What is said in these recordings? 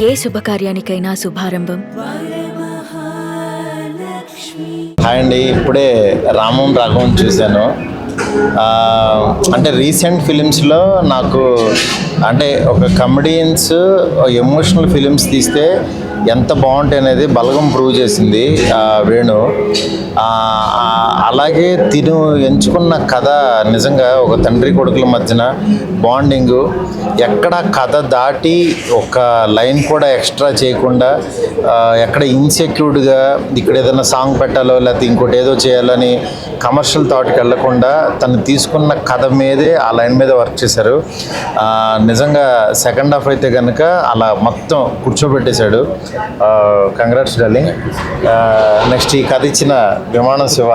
ఏ శుభకార్యానికైనా శుభారంభం. Hi అండి, ఇప్పుడే రామం రాఘవం చూశాను. అంటే రీసెంట్ ఫిలిమ్స్లో నాకు అంటే ఒక కమెడియన్స్ ఎమోషనల్ ఫిలిమ్స్ తీస్తే ఎంత బాగుంటాయి అనేది బలగం ప్రూవ్ చేసింది వేణు. అలాగే తిను ఎంచుకున్న కథ నిజంగా ఒక తండ్రి కొడుకుల మధ్యన బాండింగు, ఎక్కడ కథ దాటి ఒక లైన్ కూడా ఎక్స్ట్రా చేయకుండా, ఎక్కడ ఇన్సెక్యూర్డ్గా ఇక్కడ ఏదైనా సాంగ్ పెట్టాలో లేకపోతే ఇంకోటి ఏదో చేయాలని కమర్షియల్ థాట్కి వెళ్లకుండా తను తీసుకున్న కథ మీదే ఆ లైన్ మీద వర్క్ చేశారు. నిజంగా సెకండ్ హాఫ్ అయితే కనుక అలా మొత్తం కూర్చోబెట్టేశాడు. Congrats darling. నెక్స్ట్ ఈ కథ ఇచ్చిన విమానం శివ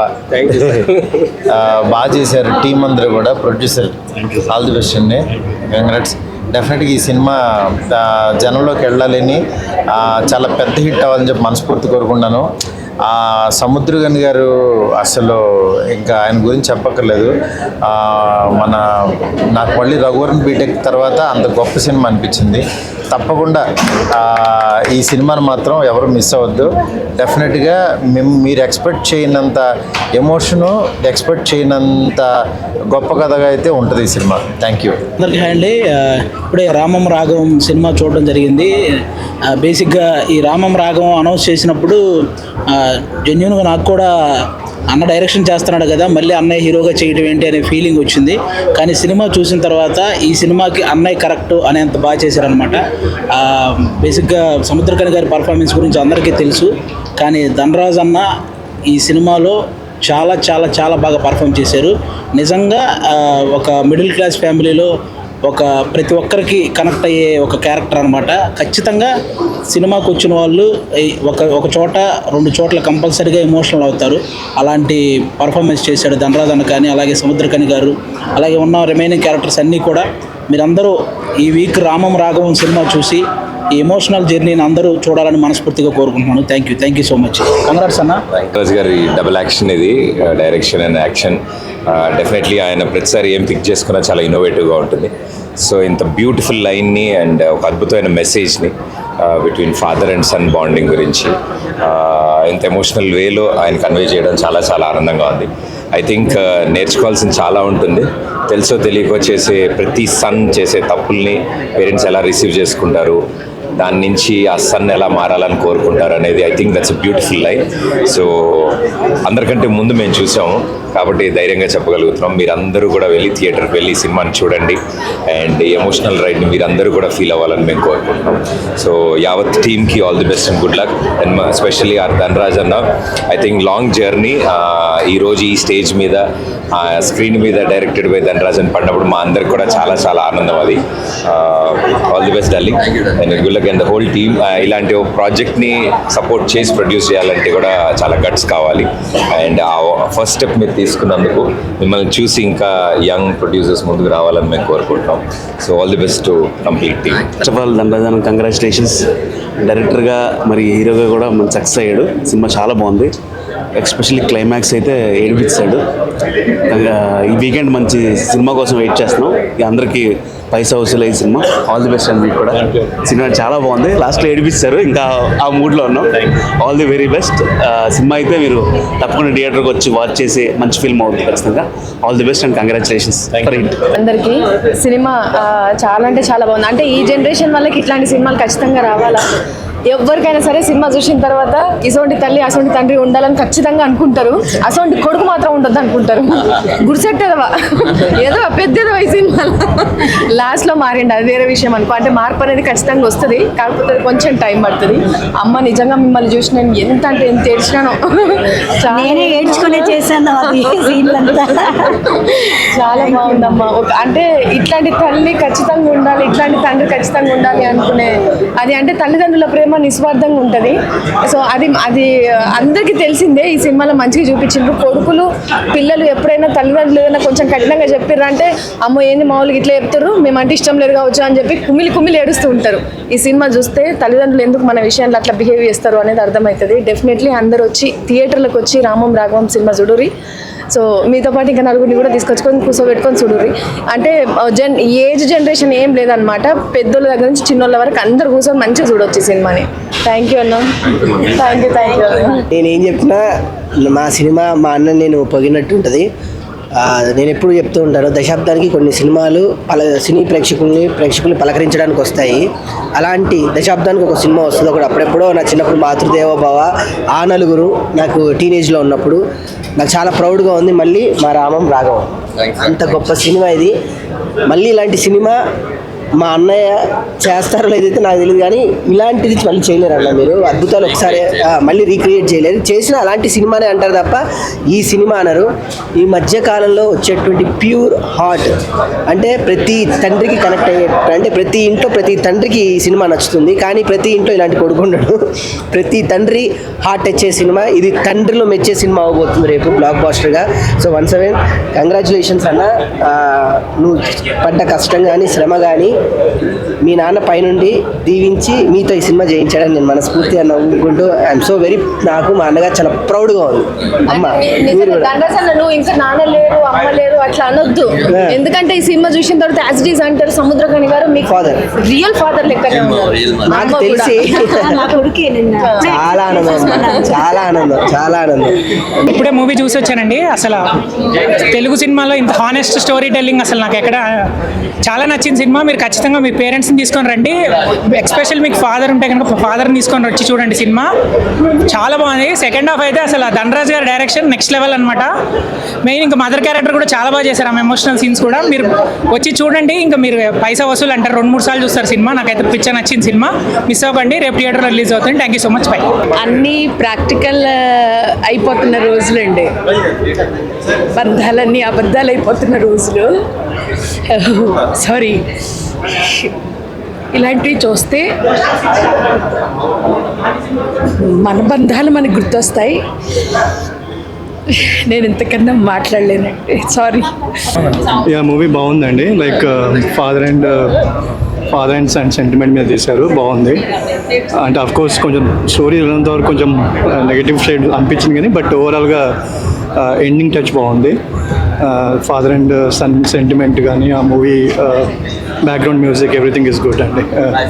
బాగా చేశారు. టీం అందరూ కూడా, ప్రొడ్యూసర్ ఆల్ ది బెస్ట్ అండి. కంగ్రాట్స్. డెఫినెట్గా ఈ సినిమా జనంలోకి వెళ్ళాలని, చాలా పెద్ద హిట్ అవ్వాలని చెప్పి మనస్ఫూర్తి కోరుకున్నాను. సముద్రగని గారు అసలు ఇంకా ఆయన గురించి చెప్పక్కర్లేదు. నాకు మళ్ళీ రఘువరన్ బీటెక్ తర్వాత అంత గొప్ప సినిమా అనిపించింది. తప్పకుండా ఈ సినిమాను మాత్రం ఎవరు మిస్ అవ్వద్దు. డెఫినెట్గా మీరు ఎక్స్పెక్ట్ చేయనంత ఎమోషను, ఎక్స్పెక్ట్ చేయనంత గొప్ప కథగా అయితే ఉంటుంది ఈ సినిమా. Thank you. అందరికీ హాయ్ అండి. ఇప్పుడే రామం రాఘవం సినిమా చూడడం జరిగింది. బేసిక్గా ఈ రామం రాఘవం అనౌన్స్ చేసినప్పుడు జెన్యూన్గా నాకు కూడా అన్న డైరెక్షన్ చేస్తున్నాడు కదా, మళ్ళీ అన్నయ్య హీరోగా చేయడం ఏంటి అనే ఫీలింగ్ వచ్చింది. కానీ సినిమా చూసిన తర్వాత ఈ సినిమాకి అన్నయ్య కరెక్ట్ అనేంత బాగా చేశారనమాట. బేసిక్గా సముద్రకని గారి పర్ఫార్మెన్స్ గురించి అందరికీ తెలుసు, కానీ ధనరాజ్ అన్న ఈ సినిమాలో చాలా చాలా చాలా బాగా పర్ఫామ్ చేశారు. నిజంగా ఒక మిడిల్ క్లాస్ ఫ్యామిలీలో ప్రతి ఒక్కరికి కనెక్ట్ అయ్యే ఒక క్యారెక్టర్ అనమాట. ఖచ్చితంగా సినిమాకి వచ్చిన వాళ్ళు ఒక చోట 2 చోట్ల కంపల్సరీగా ఎమోషనల్ అవుతారు. అలాంటి పర్ఫార్మెన్స్ చేశాడు ధనరాజ్ అన్న కానీ, అలాగే సముద్రకని గారు, అలాగే ఉన్న రిమైనింగ్ క్యారెక్టర్స్ అన్నీ కూడా. మీరందరూ ఈ వీక్ రామం రాఘవం సినిమా చూసి ఈ ఎమోషనల్ జర్నీని అందరూ చూడాలని మనస్ఫూర్తిగా కోరుకుంటున్నాను. Thank you so much. Congrats అన్న. రాజ్ గారి డబుల్ యాక్షన్ ఇది, డైరెక్షన్ అండ్ యాక్షన్. డెఫినెట్లీ ఆయన ప్రతిసారి ఏం పిక్ చేసుకున్నా చాలా ఇన్నోవేటివ్గా ఉంటుంది. సో ఇంత బ్యూటిఫుల్ లైన్ని అండ్ ఒక అద్భుతమైన మెసేజ్ని between father and son bonding గురించి ఇంత ఎమోషనల్ వేలో ఆయన కన్వే చేయడం చాలా చాలా ఆనందంగా ఉంది. ఐ థింక్ నేర్చుకోవాల్సింది చాలా ఉంటుంది. తెలుసో తెలియకో చేసే ప్రతి సన్ చేసే తప్పుల్ని పేరెంట్స్ ఎలా రిసీవ్ చేసుకుంటారు, దాని నుంచి ఆ సన్ ఎలా మారాలని కోరుకుంటారు అనేది I think that's a beautiful life. So అందరికంటే ముందు మేము చూసాము కాబట్టి ధైర్యంగా చెప్పగలుగుతున్నాం. మీరందరూ కూడా వెళ్ళి థియేటర్కి వెళ్ళి సినిమాని చూడండి అండ్ ఎమోషనల్ రైడ్ని మీరందరూ కూడా ఫీల్ అవ్వాలని మేము కోరుకుంటున్నాం. సో యావత్ టీమ్కి all the best and good luck. And especially R Dhanraj అన్న, ఐ థింక్ లాంగ్ జర్నీ. ఈరోజు ఈ స్టేజ్ మీద స్క్రీన్ మీద డైరెక్టెడ్ బై ధనరాజ్ అని పడినప్పుడు మా అందరికి కూడా చాలా చాలా ఆనందం. అది all the best darling and good luck and the whole team. ఇలాంటి ఒక ప్రాజెక్ట్ని సపోర్ట్ చేసి ప్రొడ్యూస్ చేయాలంటే కూడా చాలా గట్స్ కావాలి. అండ్ ఆ ఫస్ట్ స్టెప్ మీరు తీసుకున్నందుకు మిమ్మల్ని చూసి ఇంకా యంగ్ ప్రొడ్యూసర్స్ ముందుకు రావాలని మేము కోరుకుంటున్నాం. So all the best to complete team. First of all Dhanraj congratulations. డైరెక్టర్గా మరి హీరోగా కూడా మన సక్సెస్ అయ్యాడు. సినిమా చాలా బాగుంది. ఎస్పెషల్లీ క్లైమాక్స్ అయితే ఏడిపించాడు. ఈ వీకెండ్ మంచి సినిమా కోసం వెయిట్ చేస్తున్నాం. అందరికీ పైసా వసూలు ఈ cinema. All the best and మీకు కూడా. సినిమా చాలా బాగుంది. లాస్ట్లో ఏడిపిస్తారు, ఇంకా ఆ మూడ్లో ఉన్నాం. All the very best. Cinema అయితే మీరు తప్పకుండా థియేటర్కి వచ్చి వాచ్ చేసి మంచి ఫిల్మ్ అవుతుంది ఖచ్చితంగా. All the best and congratulations for it. అందరికీ సినిమా చాలా అంటే చాలా బాగుంది. అంటే ఈ జనరేషన్ వాళ్ళకి ఇట్లాంటి సినిమాలు ఖచ్చితంగా రావాలా. ఎవరికైనా సరే సినిమా చూసిన తర్వాత ఇసోంటి తల్లి అసోంటి తండ్రి ఉండాలని ఖచ్చితంగా అనుకుంటారు. అసోంటి కొడుకు మాత్రం ఉండొద్దు అనుకుంటారు. గుడిసెట్టేదవా ఏదో పెద్దదో ఈ సినిమాలో లాస్ట్లో మారిండు, అది వేరే విషయం అనుకో. అంటే మార్పు అనేది ఖచ్చితంగా వస్తుంది, కాకపోతే కొంచెం టైం పడుతుంది. అమ్మ నిజంగా మిమ్మల్ని చూసి నేను ఎంత అంటే ఎంత ఏడ్చినాను. నేనే ఏడ్చుకునే చేశాను చాలా బాగుందమ్మా. అంటే ఇట్లాంటి తల్లి ఖచ్చితంగా ఉండాలి, ఇట్లాంటి తండ్రి ఖచ్చితంగా ఉండాలి అనుకునే అది. అంటే తల్లిదండ్రుల ప్రేమ నిస్వార్థంగా ఉంటుంది. సో అది అందరికీ తెలిసిందే. ఈ సినిమాలో మంచిగా చూపించిండ్రు. కొడుకులు పిల్లలు ఎప్పుడైనా తల్లిదండ్రులు ఏదైనా కొంచెం కఠినంగా చెప్పిర్రంటే అమ్మో ఏంది మామూలుగా ఇట్లా చెప్తారు, మేమంటే ఇష్టం లేదు కావచ్చు అని చెప్పి కుమిలి ఏడుస్తూ ఉంటారు. ఈ సినిమా చూస్తే తల్లిదండ్రులు ఎందుకు మన విషయాల్లో అట్లా బిహేవ్ చేస్తారు అనేది అర్థమవుతుంది. డెఫినెట్లీ అందరూ వచ్చి థియేటర్లకు వచ్చి రామం రాఘవం సినిమా చూడురి. సో మీతో పాటు ఇంకా నలుగురిని కూడా తీసుకొచ్చుకొని కూర్చోబెట్టుకొని చూడుర్రి. అంటే ఏజ్ జనరేషన్ ఏం లేదనమాట, పెద్దోళ్ళ దగ్గర నుంచి చిన్నోళ్ళ వరకు అందరు కూర్చొని మంచిగా చూడొచ్చు సినిమాని. థ్యాంక్ యూ అన్న, థ్యాంక్ యూ అన్న. నేనేం చెప్పినా మా సినిమా మా అన్న నేను పొగినట్టు ఉంటుంది. నేను ఎప్పుడు చెప్తూ ఉంటాను, దశాబ్దానికి కొన్ని సినిమాలు సినీ ప్రేక్షకుల్ని పలకరించడానికి వస్తాయి. అలాంటి దశాబ్దానికి ఒక సినిమా వస్తుంది. ఒకటి అప్పుడెప్పుడో నా చిన్నప్పుడు మాతృదేవోభవ, ఆ నలుగురు నాకు టీనేజ్లో ఉన్నప్పుడు నాకు చాలా ప్రౌడ్గా ఉంది. మళ్ళీ మా రామం రాఘవం, అంత గొప్ప సినిమా ఇది. మళ్ళీ ఇలాంటి సినిమా మా అన్నయ్య చేస్తారో లేదైతే నాకు తెలియదు, కానీ ఇలాంటిది మళ్ళీ చేయలేరు అన్న. మీరు అద్భుతాలు ఒకసారి మళ్ళీ రీక్రియేట్ చేయలేరు. చేసిన అలాంటి సినిమానే అంటారు తప్ప ఈ సినిమా అనరు. ఈ మధ్యకాలంలో వచ్చేటువంటి ప్యూర్ హార్ట్, అంటే ప్రతి తండ్రికి కనెక్ట్ అయ్యే, అంటే ప్రతి ఇంట్లో ప్రతి తండ్రికి ఈ సినిమా నచ్చుతుంది. కానీ ప్రతి ఇంట్లో ఇలాంటి కొడుకు ఉండడు. ప్రతి తండ్రి హార్ట్ టచ్ సినిమా ఇది. తండ్రిలో మెచ్చే సినిమా అవబోతుంది రేపు బ్లాక్ బాస్టర్గా. సో వన్స్ అగైన్ కంగ్రాచులేషన్స్ అన్న. నువ్వు పడ్డ కష్టం కానీ శ్రమ కానీ మీ నాన్న పైనుండి దీవించి మీతో ఈ సినిమా చేయించాడని నేను మనస్ఫూర్తిగా నవ్వుకుంటూ ఐఎమ్ సో వెరీ, నాకు మా అన్నగారు చాలా ప్రౌడ్గా ఉంది. అమ్మ నువ్వు ఇంకా నాన్న లేరు అమ్మ లేరు అట్లా అనొద్దు, ఎందుకంటే ఈ సినిమా చూసిన తర్వాత యాజ్ ఇట్ ఈజ్ అంటారు సముద్రకని గారు మీ ఫాదర్, రియల్ ఫాదర్ లెక్కనే ఉన్నారు. నాకు తెలిసి చాలా ఆనందం, చాలా ఆనందం, చాలా ఆనందం. ఇప్పుడే మూవీ చూసి వచ్చానండి. అసలు తెలుగు సినిమాలో ఇంత హానెస్ట్ స్టోరీ టెల్లింగ్ అసలు నాకు ఎక్కడ చాలా నచ్చింది సినిమా. మీరు ఖచ్చితంగా మీ పేరెంట్స్ని తీసుకొని రండి. ఎస్పెషల్ మీకు ఫాదర్ ఉంటే కనుక ఫాదర్ని తీసుకొని వచ్చి చూడండి. సినిమా చాలా బాగుంది. సెకండ్ హాఫ్ అయితే అసలు ధనరాజ్ గారి డైరెక్షన్ నెక్స్ట్ లెవెల్ అనమాట. మెయిన్ ఇంకా మదర్ క్యారెక్టర్ కూడా చాలా బాగా చేశారు. ఆమె ఎమోషనల్ సీన్స్ కూడా మీరు వచ్చి చూడండి. ఇంకా మీరు పైసా వసూలు అంటారు, 2-3 సార్లు చూస్తారు సినిమా. నాకైతే పిక్చర్ నచ్చింది సినిమా. మిస్ అవ్వకండి, రేపు థియేటర్లో రిలీజ్ అవుతుంది. Thank you so much. By. అన్నీ ప్రాక్టికల్ అయిపోతున్న రోజులండి, బంధాలన్నీ అబద్ధాలు అయిపోతున్న రోజులు. సారీ, ఇలాంటివి చూస్తే మన బంధాలు మనకు గుర్తొస్తాయి. నేను ఇంతకన్నా మాట్లాడలేనండి, సారీ. మూవీ బాగుందండి. Like father and son sentiment మీద తీశారు, బాగుంది. అంటే అఫ్ కోర్స్ కొంచెం స్టోరీ వెళ్ళినంత వరకు కొంచెం నెగటివ్ షేడ్ అనిపించింది, కానీ బట్ ఓవరాల్గా ఎండింగ్ టచ్ బాగుంది. ఫాదర్ అండ్ సన్ సెంటిమెంట్ కానీ ఆ movie background music everything is good అండి. I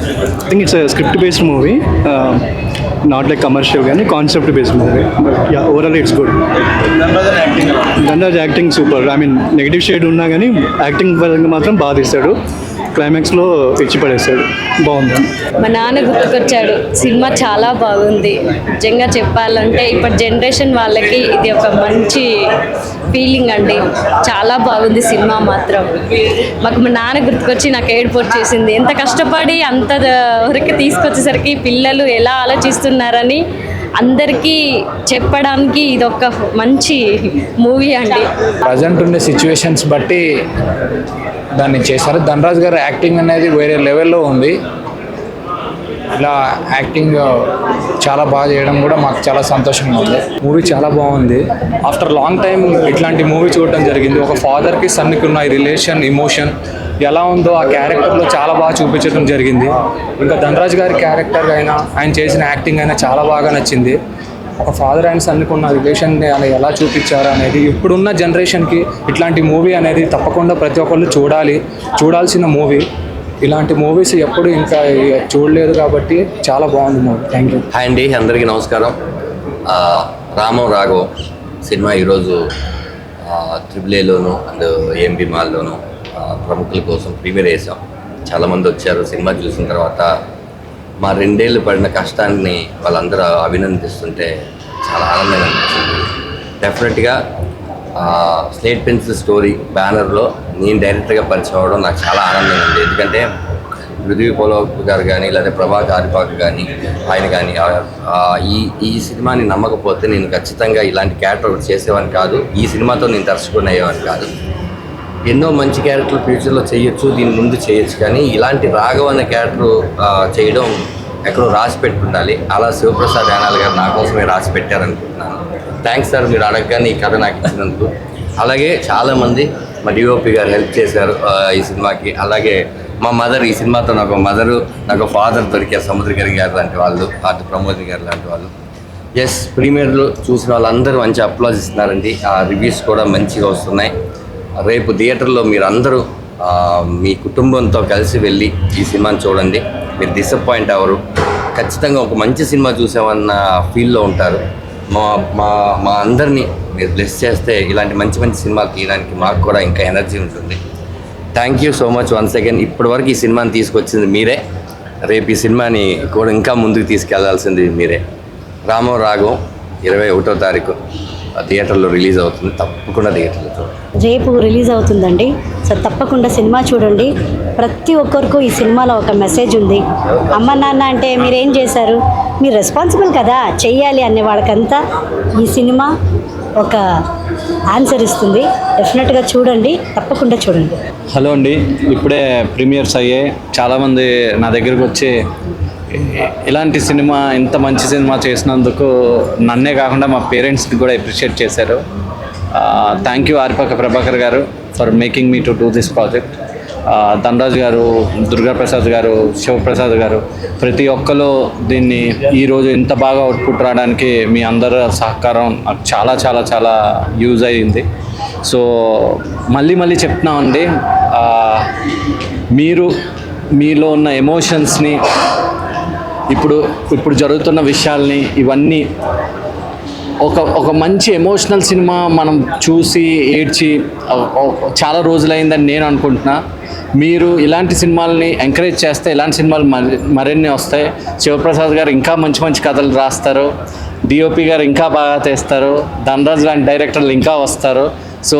think it's script based movie, not like commercial కానీ concept based movie. Yeah, overall it's good. Dhanraj acting super. I mean negative shade ఉన్నా కానీ acting పరంగా మాత్రం బాగా తీశాడు. క్లైమాక్స్లో ఇచ్చి పడేస్తాడు, బాగుంది. మా నాన్న గుర్తుకొచ్చాడు. సినిమా చాలా బాగుంది. నిజంగా చెప్పాలంటే ఇప్పటి జనరేషన్ వాళ్ళకి ఇది ఒక మంచి ఫీలింగ్ అండి. చాలా బాగుంది సినిమా మాత్రం. మాకు మా నాన్న గుర్తుకొచ్చి నాకు ఏడుపు వచ్చేసింది. ఎంత కష్టపడి అంత వరకు తీసుకొచ్చేసరికి పిల్లలు ఎలా ఆలోచిస్తున్నారని అందరికీ చెప్పడానికి ఇది ఒక మంచి మూవీ అండి. ప్రజెంట్ ఉండే సిచ్యువేషన్స్ బట్టి దాన్ని చేశారు. ధనరాజ్ గారి యాక్టింగ్ అనేది వేరే లెవెల్లో ఉంది. ఇలా యాక్టింగ్ చాలా బాగా చేయడం కూడా మాకు చాలా సంతోషంగా ఉంది. మూవీ చాలా బాగుంది. ఆఫ్టర్ లాంగ్ టైం ఇట్లాంటి మూవీ చూడటం జరిగింది. ఒక ఫాదర్కి సన్కి ఉన్న రిలేషన్, ఎమోషన్ ఎలా ఉందో ఆ క్యారెక్టర్లో చాలా బాగా చూపించడం జరిగింది. ఇంకా ధనరాజ్ గారి క్యారెక్టర్ అయినా ఆయన చేసిన యాక్టింగ్ అయినా చాలా బాగా నచ్చింది. ఒక ఫాదర్ అండ్ సన్కి ఉన్న రిలేషన్ని అలా ఎలా చూపించారు అనేది ఇప్పుడున్న జనరేషన్కి ఇట్లాంటి మూవీ అనేది తప్పకుండా ప్రతి ఒక్కళ్ళు చూడాల్సిన మూవీ. ఇలాంటి మూవీస్ ఎప్పుడు ఇంకా చూడలేదు కాబట్టి చాలా బాగుంది మూవీ. Thank you. హాయ్ అండి, అందరికీ నమస్కారం. రామం రాఘవం సినిమా ఈరోజు AAAలోను అండ్ AMB మాల్లోను ప్రముఖుల కోసం ప్రీమియర్ చేసాం. చాలామంది వచ్చారు. సినిమా చూసిన తర్వాత మా 2 ఏళ్ళు పడిన కష్టాన్ని వాళ్ళందరూ అభినందిస్తుంటే చాలా ఆనందంగా అనిపించింది. డెఫినెట్గా స్లేట్ పెన్సిల్ స్టోరీ బ్యానర్లో నేను డైరెక్ట్గా పరిచయం అవ్వడం నాకు చాలా ఆనందంగా ఉంది. ఎందుకంటే పృథ్వీ పోలవప్ గారు కానీ లేదా ప్రభా కారిపాక్ కానీ ఆయన కానీ ఈ సినిమాని నమ్మకపోతే నేను ఖచ్చితంగా ఇలాంటి క్యారెక్టర్ చేసేవాడిని కాదు. ఈ సినిమాతో నేను దర్శకుని అయ్యేవాడిని కాదు. ఎన్నో మంచి క్యారెక్టర్లు ఫ్యూచర్లో చేయొచ్చు, దీని ముందు చేయొచ్చు, కానీ ఇలాంటి రాఘవ్ అనే క్యారెక్టర్ చేయడం ఎక్కడో రాసి పెట్టుండాలి. అలా శివప్రసాద్ యానాల్ గారు నా కోసమే రాసి పెట్టారనుకుంటున్నాను. థ్యాంక్స్ సార్, మీరు అడగగానే ఈ కథ నాకు ఇచ్చినందుకు. అలాగే చాలామంది మా DOP గారు హెల్ప్ చేశారు ఈ సినిమాకి. అలాగే మా మదర్, ఈ సినిమాతో నాకు ఫాదర్ దొరికారు, సముద్రకరి గారు లాంటి వాళ్ళు, ఆర్ట్ ప్రమోద్ గారు లాంటి వాళ్ళు. ఎస్, ప్రీమియర్లో చూసిన వాళ్ళందరూ మంచి అప్లాజ్ ఇస్తున్నారండి. ఆ రివ్యూస్ కూడా మంచిగా వస్తున్నాయి. రేపు థియేటర్లో మీరు అందరూ మీ కుటుంబంతో కలిసి వెళ్ళి ఈ సినిమాని చూడండి. మీరు డిసప్పాయింట్ అవ్వరు. ఖచ్చితంగా ఒక మంచి సినిమా చూసామన్న ఫీల్లో ఉంటారు. మా మా మా అందరినీ మీరు బ్లెస్ చేస్తే ఇలాంటి మంచి మంచి సినిమాలు తీయడానికి మాకు కూడా ఇంకా ఎనర్జీ ఉంటుంది. Thank you so much once again. ఇప్పటివరకు ఈ సినిమాని తీసుకొచ్చింది మీరే. రేపు ఈ సినిమాని కూడా ఇంకా ముందుకు తీసుకెళ్లాల్సింది మీరే. రామం రాఘవం 21వ తారీఖు థియేటర్లో రిలీజ్ అవుతుంది. తప్పకుండా థియేటర్లో చూడండి. రేపు రిలీజ్ అవుతుందండి. సో తప్పకుండా సినిమా చూడండి. ప్రతి ఒక్కరికి ఈ సినిమాలో ఒక మెసేజ్ ఉంది. అమ్మ నాన్న అంటే మీరేం చేశారు, మీరు రెస్పాన్సిబుల్ కదా, చెయ్యాలి అనే వాళ్ళకంతా ఈ సినిమా ఒక ఆన్సర్ ఇస్తుంది. డెఫినెట్గా చూడండి, తప్పకుండా చూడండి. హలో అండి, ఇప్పుడే ప్రీమియర్స్ అయ్యాయి. చాలామంది నా దగ్గరకు వచ్చి ఇలాంటి సినిమా, ఇంత మంచి సినిమా చేసినందుకు నన్నే కాకుండా మా పేరెంట్స్కి కూడా అప్రిషియేట్ చేశారు. థ్యాంక్ యూ ఆర్పక ప్రభాకర్ గారు for making me to do this project. Dhanraj గారు, దుర్గాప్రసాద్ గారు, శివప్రసాద్ గారు, ప్రతి ఒక్కరు దీన్ని ఈరోజు ఇంత బాగా అవుట్పుట్ రావడానికి మీ అందరి సహకారం నాకు చాలా చాలా చాలా యూజ్ అయ్యింది. సో మళ్ళీ చెప్తున్నామండి, మీరు మీలో ఉన్న ఎమోషన్స్ని, ఇప్పుడు జరుగుతున్న విషయాల్ని, ఇవన్నీ ఒక మంచి ఎమోషనల్ సినిమా మనం చూసి ఏడ్చి చాలా రోజులైందని నేను అనుకుంటున్నా. మీరు ఇలాంటి సినిమాలని ఎంకరేజ్ చేస్తే ఇలాంటి సినిమాలు మరిన్ని వస్తాయి. శివప్రసాద్ గారు ఇంకా మంచి కథలు రాస్తారు. డిఓపి గారు ఇంకా బాగా తీస్తారు. ధనరాజ్ లాంటి డైరెక్టర్లు ఇంకా వస్తారు. So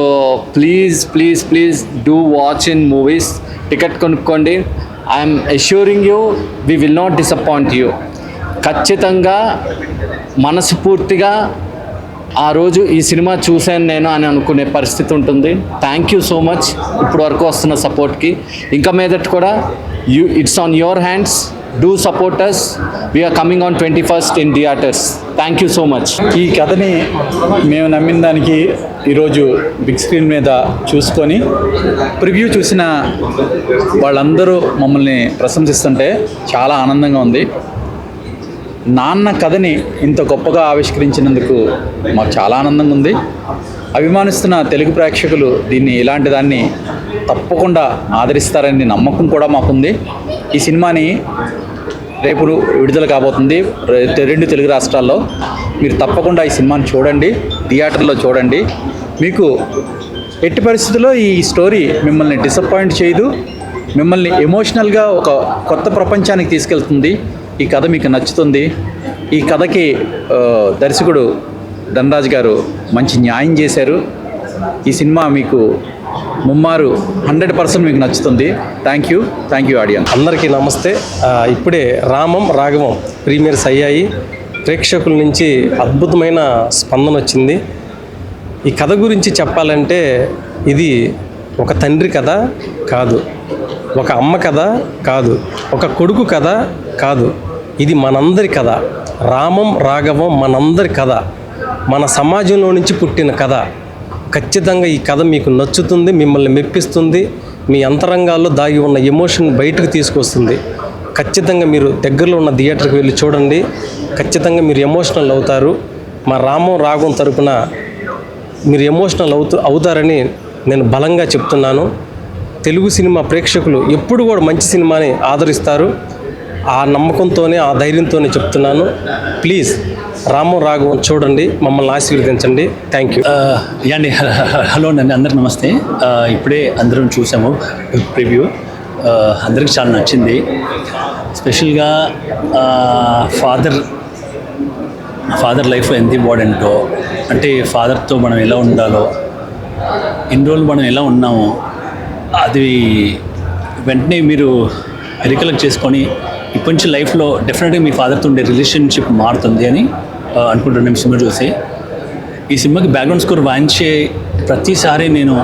please do watch in movies. Ticket కొనుక్కోండి. I'm assuring you, we will not disappoint you. ఖచ్చితంగా మనస్ఫూర్తిగా ఆ రోజు ఈ సినిమా చూశాను నేను అని అనుకునే పరిస్థితి ఉంటుంది. థ్యాంక్ యూ సో మచ్ ఇప్పుడు వరకు వస్తున్న సపోర్ట్కి. ఇంకా మీదట కూడా it's on your hands. Do support us. We're coming on 21st in theatres. Thank you so much. ఈ కథని మేము నమ్మిన దానికి ఈరోజు బిగ్ స్క్రీన్ మీద చూసుకొని ప్రివ్యూ చూసిన వాళ్ళందరూ మమ్మల్ని ప్రశంసిస్తుంటే చాలా ఆనందంగా ఉంది. నాన్న కథని ఇంత గొప్పగా ఆవిష్కరించినందుకు మాకు చాలా ఆనందంగా ఉంది. అభిమానిస్తున్న తెలుగు ప్రేక్షకులు దీన్ని, ఇలాంటి దాన్ని తప్పకుండా ఆదరిస్తారని నమ్మకం కూడా మాకుంది. ఈ సినిమాని రేపు విడుదల కాబోతుంది 2 తెలుగు రాష్ట్రాల్లో. మీరు తప్పకుండా ఈ సినిమాని చూడండి, థియేటర్లో చూడండి. మీకు ఎట్టి పరిస్థితుల్లో ఈ స్టోరీ మిమ్మల్ని డిసప్పాయింట్ చేయదు. మిమ్మల్ని ఎమోషనల్గా ఒక కొత్త ప్రపంచానికి తీసుకెళ్తుంది. ఈ కథ మీకు నచ్చుతుంది. ఈ కథకి దర్శకుడు ధనరాజ్ గారు మంచి న్యాయం చేశారు. ఈ సినిమా మీకు ముమ్మారు 100% మీకు నచ్చుతుంది. Thank you audience. అందరికీ నమస్తే. ఇప్పుడే రామం రాఘవం ప్రీమియర్స్ అయ్యాయి. ప్రేక్షకుల నుంచి అద్భుతమైన స్పందన వచ్చింది. ఈ కథ గురించి చెప్పాలంటే ఇది ఒక తండ్రి కథ కాదు, ఒక అమ్మ కథ కాదు, ఒక కొడుకు కథ కాదు. ఇది మనందరి కథ. రామం రాఘవం మనందరి కథ, మన సమాజంలో నుంచి పుట్టిన కథ. ఖచ్చితంగా ఈ కథ మీకు నచ్చుతుంది, మిమ్మల్ని మెప్పిస్తుంది, మీ అంతరంగాల్లో దాగి ఉన్న ఎమోషన్ బయటకు తీసుకొస్తుంది. ఖచ్చితంగా మీరు దగ్గరలో ఉన్న థియేటర్కి వెళ్ళి చూడండి. ఖచ్చితంగా మీరు ఎమోషనల్ అవుతారు. మా రామం రాఘవం తరపున మీరు ఎమోషనల్ అవుతారని నేను బలంగా చెప్తున్నాను. తెలుగు సినిమా ప్రేక్షకులు ఎప్పుడు కూడా మంచి సినిమాని ఆదరిస్తారు. ఆ నమ్మకంతోనే, ఆ ధైర్యంతోనే చెప్తున్నాను. ప్లీజ్ రామం రాఘవం చూడండి, మమ్మల్ని ఆశీర్వదించండి. Thank you. అండి, హలో అండి, అందరికి నమస్తే. ఇప్పుడే అందరం చూసాము ప్రివ్యూ. అందరికి చాలా నచ్చింది. స్పెషల్గా ఫాదర్ లైఫ్లో ఎంత ఇంపార్టెంటో, అంటే ఫాదర్తో మనం ఎలా ఉండాలో, ఇన్ని రోజులు మనం ఎలా ఉన్నామో అది వెంటనే మీరు రికలెక్ట్ చేసుకొని ఇప్పటి నుంచి లైఫ్లో డెఫినెట్గా మీ ఫాదర్తో ఉండే రిలేషన్షిప్ మారుతుంది అని అనుకుంటున్నాను సినిమా చూసి. ఈ సినిమాకి బ్యాక్గ్రౌండ్ స్కోర్ వాయించే ప్రతిసారి నేను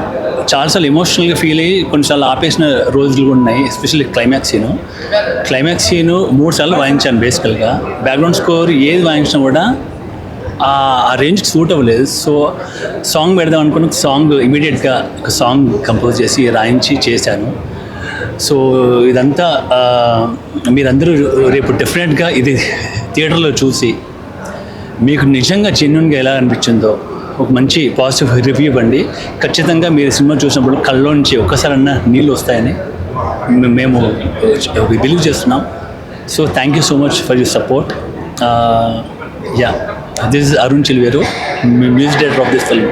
చాలాసార్లు ఎమోషనల్గా ఫీల్ అయ్యి కొన్నిసార్లు ఆపేసిన రోజులు కూడా ఉన్నాయి. ఎస్పెషల్లీ క్లైమాక్స్ సీను 3 సార్లు వాయించాను. బేసికల్గా బ్యాక్గ్రౌండ్ స్కోర్ ఏది వాయించినా కూడా ఆ రేంజ్కి సూట్ అవ్వలేదు. సో సాంగ్ పెడదాం అనుకున్న సాంగ్ ఇమీడియట్గా ఒక సాంగ్ కంపోజ్ చేసి రాయించి చేశాను. సో ఇదంతా మీరందరూ రేపు డెఫినెట్గా ఇది థియేటర్లో చూసి మీకు నిజంగా జెన్యున్గా ఎలా అనిపించిందో ఒక మంచి పాజిటివ్ రివ్యూ ఇవ్వండి. ఖచ్చితంగా మీరు సినిమా చూసినప్పుడు కళ్ళలోంచి ఒక్కసారన్నా నీళ్ళు వస్తాయని మేము బిలీవ్ చేస్తున్నాం. So thank you so much for your support. Yeah, this is Arun Chilveru, music director of this film.